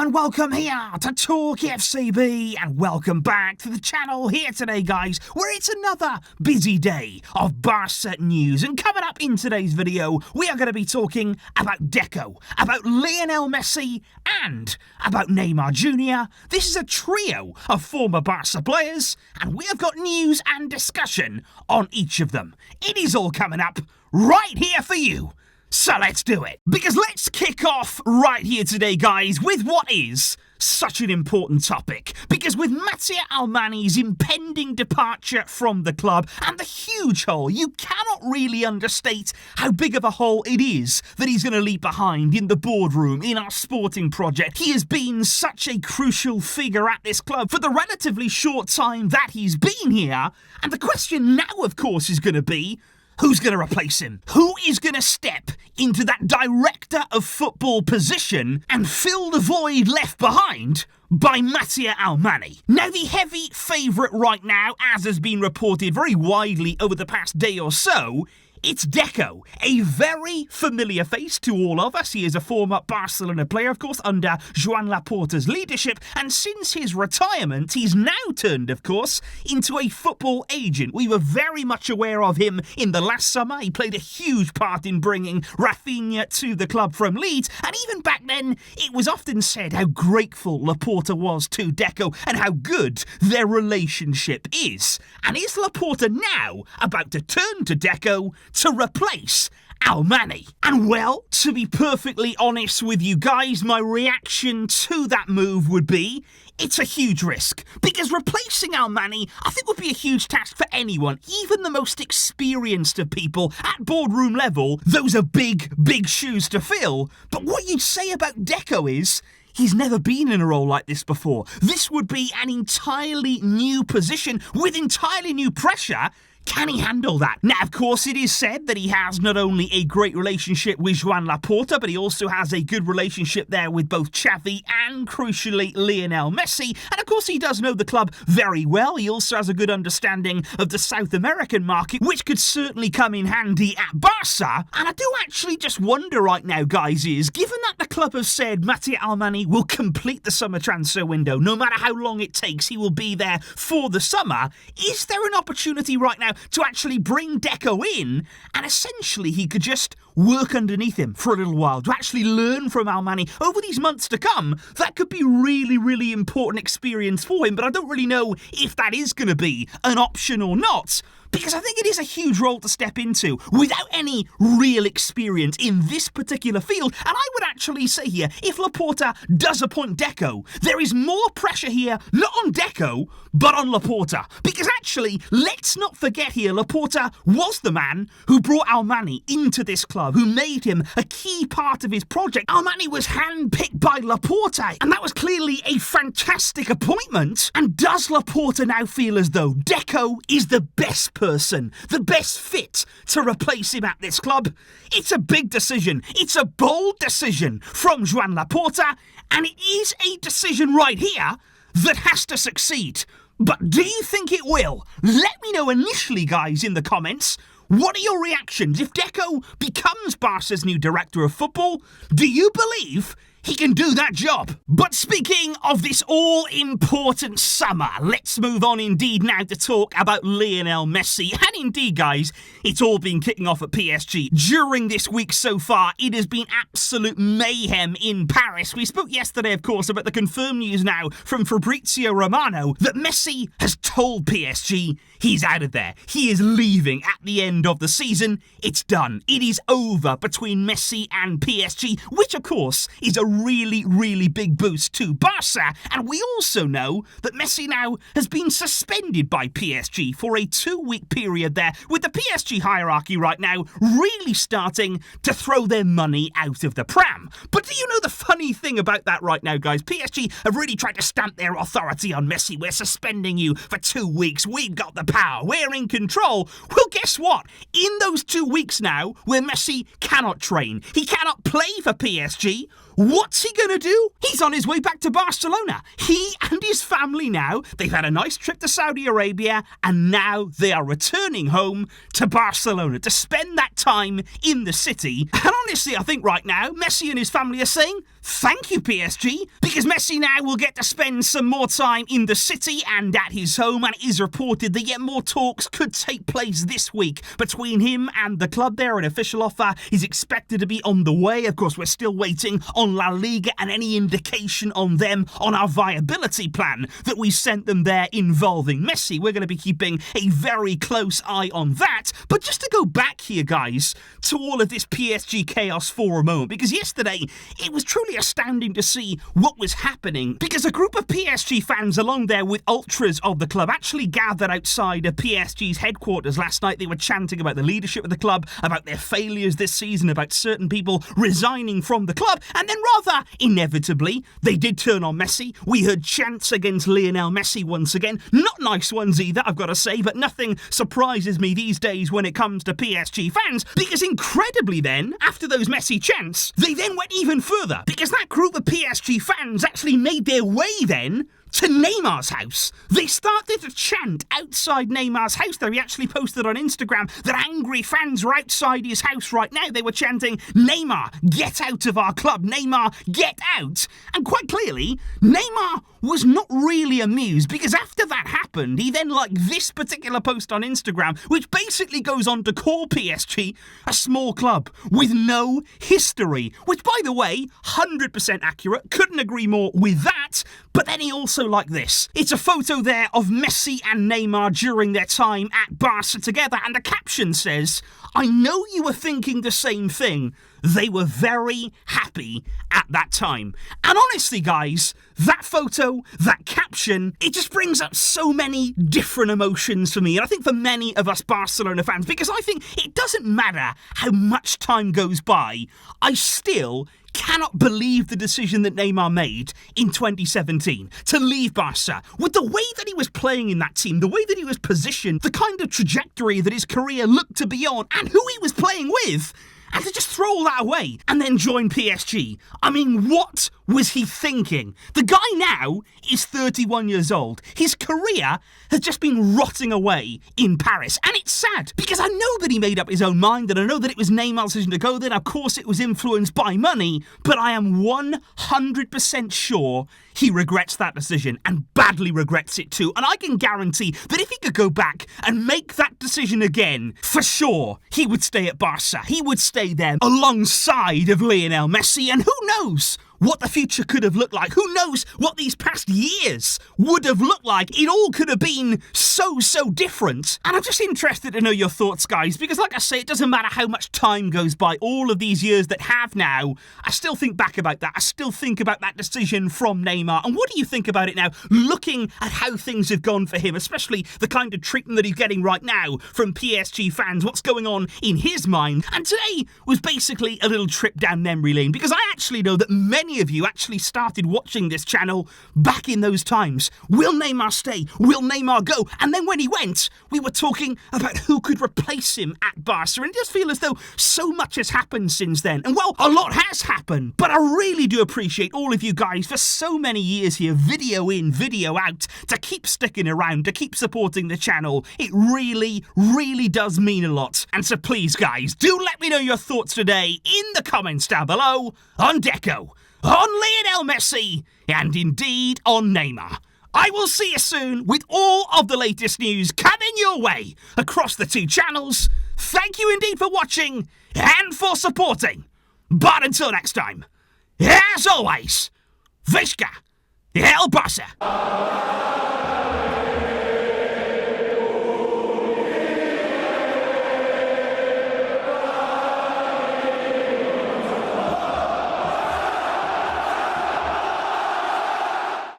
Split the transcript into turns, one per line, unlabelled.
and welcome here to TalkFCB, and welcome back to the channel here today, guys, where it's another busy day of Barça news. And coming up in today's video, we are going to be talking about Deco, about Lionel Messi, and about Neymar Jr. This is a trio of former Barça players, and we have got news and discussion on each of them. It is all coming up right here for you. So let's do it, because let's kick off right here today, guys, with what is such an important topic. Because with Matteo Almani's impending departure from the club and the huge hole, you cannot really understate how big of a hole it is that he's going to leave behind in the boardroom, in our sporting project. He has been such a crucial figure at this club for the relatively short time that he's been here. And the question now, of course, is going to be, who's going to replace him? Who is going to step into that director of football position and fill the void left behind by Matteo Almani? Now, the heavy favourite right now, as has been reported very widely over the past day or so, it's Deco, a very familiar face to all of us. He is a former Barcelona player, of course, under Joan Laporta's leadership, and since his retirement, he's now turned, of course, into a football agent. We were very much aware of him in the last summer. He played a huge part in bringing Rafinha to the club from Leeds, and even back then, it was often said how grateful Laporta was to Deco and how good their relationship is. And is Laporta now about to turn to Deco to replace Almani? And well, to be perfectly honest with you guys, my reaction to that move would be, it's a huge risk. Because replacing Almani, I think, would be a huge task for anyone, even the most experienced of people at boardroom level. Those are big, big shoes to fill. But what you say about Deco is, he's never been in a role like this before. This would be an entirely new position with entirely new pressure. Can he handle that? Now, of course, it is said that he has not only a great relationship with Joan Laporta, but he also has a good relationship there with both Xavi and, crucially, Lionel Messi. And, of course, he does know the club very well. He also has a good understanding of the South American market, which could certainly come in handy at Barça. And I do actually just wonder right now, guys, is, given that the club have said Matteo Almani will complete the summer transfer window, no matter how long it takes, he will be there for the summer, is there an opportunity right now to actually bring Deco in, and essentially he could just work underneath him for a little while, to actually learn from Almani over these months to come? That could be really, really important experience for him, but I don't really know if that is going to be an option or not, because I think it is a huge role to step into without any real experience in this particular field. And I would actually say here, if Laporta does appoint Deco, there is more pressure here, not on Deco, but on Laporta. Because actually, let's not forget here, Laporta was the man who brought Almani into this club, who made him a key part of his project. Almani was handpicked by Laporta, and that was clearly a fantastic appointment. And does Laporta now feel as though Deco is the best person, the best fit to replace him at this club? It's a big decision. It's a bold decision from Joan Laporta, and it is a decision right here that has to succeed. But do you think it will? Let me know initially, guys, in the comments. What are your reactions? If Deco becomes Barca's new director of football, do you believe he can do that job? But speaking of this all-important summer, let's move on indeed now to talk about Lionel Messi. And indeed, guys, it's all been kicking off at PSG. During this week so far, it has been absolute mayhem in Paris. We spoke yesterday, of course, about the confirmed news now from Fabrizio Romano that Messi has told PSG he's out of there. He is leaving at the end of the season. It's done. It is over between Messi and PSG, which, of course, is a really, really big boost to Barca. And we also know that Messi now has been suspended by PSG for a 2-week period there, with the PSG hierarchy right now really starting to throw their money out of the pram. But do you know the funny thing about that right now, guys? PSG have really tried to stamp their authority on Messi. We're suspending you for 2 weeks. We've got the power. We're in control. Well, guess what? In those 2 weeks now, where Messi cannot train, he cannot play for PSG, what's he going to do? He's on his way back to Barcelona. He and his family now, they've had a nice trip to Saudi Arabia, and now they are returning home to Barcelona to spend that time in the city. And honestly, I think right now, Messi and his family are saying, thank you PSG, because Messi now will get to spend some more time in the city and at his home, and it is reported that yet more talks could take place this week between him and the club there. An official offer is expected to be on the way. Of course, we're still waiting on La Liga and any indication on them on our viability plan that we sent them there involving Messi. We're going to be keeping a very close eye on that. But just to go back here, guys, to all of this PSG chaos for a moment, because yesterday it was truly astounding to see what was happening, because a group of PSG fans along there with ultras of the club actually gathered outside of PSG's headquarters last night. They were chanting about the leadership of the club, about their failures this season, about certain people resigning from the club, and then rather inevitably they did turn on Messi. We heard chants against Lionel Messi once again, not nice ones either, I've got to say, but nothing surprises me these days when it comes to PSG fans, because incredibly then, after those Messi chants, they then went even further, because that group of PSG fans actually made their way then to Neymar's house. They started to chant outside Neymar's house there. He actually posted on Instagram that angry fans were outside his house right now. They were chanting, "Neymar, get out of our club. Neymar, get out." And quite clearly, Neymar was not really amused, because after that happened, he then liked this particular post on Instagram, which basically goes on to call PSG a small club with no history, which, by the way, 100% accurate. Couldn't agree more with that. But then he also liked this. It's a photo there of Messi and Neymar during their time at Barça together, and the caption says, "I know you were thinking the same thing. They were very happy at that time." And honestly, guys, that photo, that caption, it just brings up so many different emotions for me. And I think for many of us Barcelona fans, because I think it doesn't matter how much time goes by, I still cannot believe the decision that Neymar made in 2017 to leave Barca. With the way that he was playing in that team, the way that he was positioned, the kind of trajectory that his career looked to be on, and who he was playing with, and to just throw all that away and then join PSG. I mean, what was he thinking? The guy now is 31 years old. His career has just been rotting away in Paris. And it's sad, because I know that he made up his own mind, and I know that it was Neymar's decision to go there. Of course, it was influenced by money, but I am 100% sure he regrets that decision, and badly regrets it too. And I can guarantee that if he could go back and make that decision again, for sure, he would stay at Barca. He would stay there alongside of Lionel Messi, and who knows what the future could have looked like. Who knows what these past years would have looked like. It all could have been so different. And I'm just interested to know your thoughts, guys, because like I say, it doesn't matter how much time goes by, all of these years that have now, I still think back about that. I still think about that decision from Neymar. And what do you think about it now, looking at how things have gone for him, especially the kind of treatment that he's getting right now from PSG fans, what's going on in his mind? And today was basically a little trip down memory lane, because I actually know that many of you actually started watching this channel back in those times. Will Neymar stay? Will Neymar go? And then when he went, we were talking about who could replace him at Barca, and it does feel as though so much has happened since then. And well, a lot has happened, but I really do appreciate all of you guys for so many years here, video in, video out, to keep sticking around, to keep supporting the channel. It really does mean a lot. And so please, guys, do let me know your thoughts today in the comments down below on Deco, on Lionel Messi, and indeed on Neymar. I will see you soon with all of the latest news coming your way across the two channels. Thank you indeed for watching and for supporting. But until next time, as always, Visca El Barça.